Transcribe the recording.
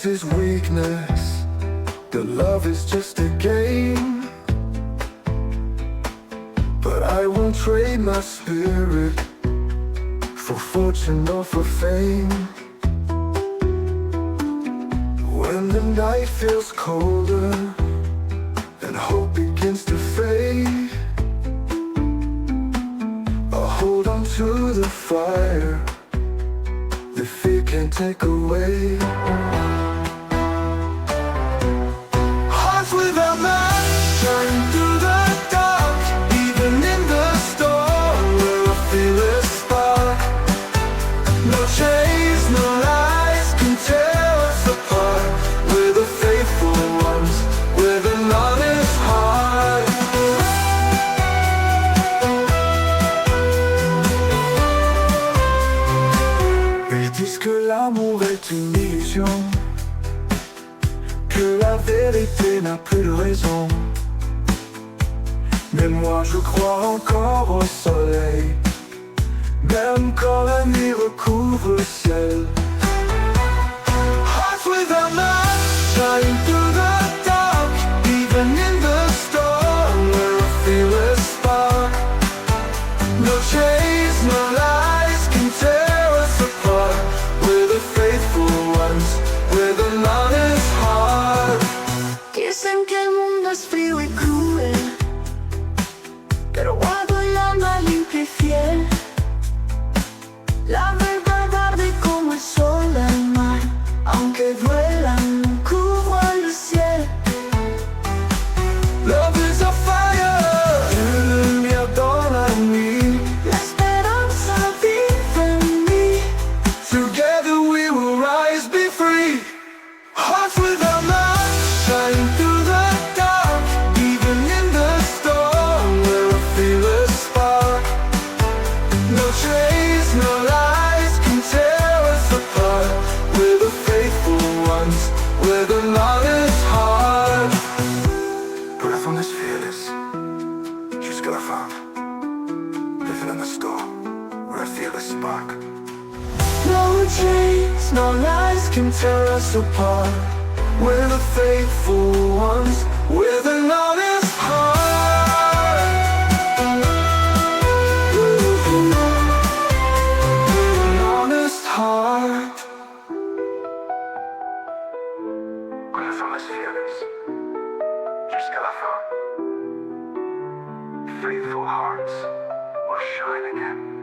This is weakness, the love is just a game. But I won't trade my spirit for fortune or for fame. When the night feels colder and hope begins to fade, I'll hold on to the fire that fear can't take away. Hearts without match, shine through the dark. Even in the storm, we're a fearless spark. No chains, no lies can tear us apart. We're the faithful ones, with an honest heart. Ils disent que l'amour est une illusion, que la vérité n'a plus de raison. Mais moi je crois encore au soleil, même quand la nuit recouvre le ciel. Hearts without match, shine through the dark. Even in the storm, we're a fearless spark. No chains, no lies can tear us apart. We're the faithful ones, with an honest heart. Dicen que el mundo es frío y cruel, pero guardo el alma limpia y fiel. La verdad arde como el sol del mar, aunque duelan, cubro el cielo. Love is a fire, lumière dans la nuit. La esperanza vive en mí. Together we will rise, be free. Hearts without match, shine through the dark. Even in the storm, we're a fearless spark. No chains, no lies can tear us apart. We're the faithful ones, with an honest heart. Breath is fearless, just got found. Living in the storm, we're a fearless spark. No chains, No lies can tear us apart. We're the faithful ones, with an honest heart. With an honest heart. Con las almas fieles, jusqu'à la fin. Faithful hearts will shine again.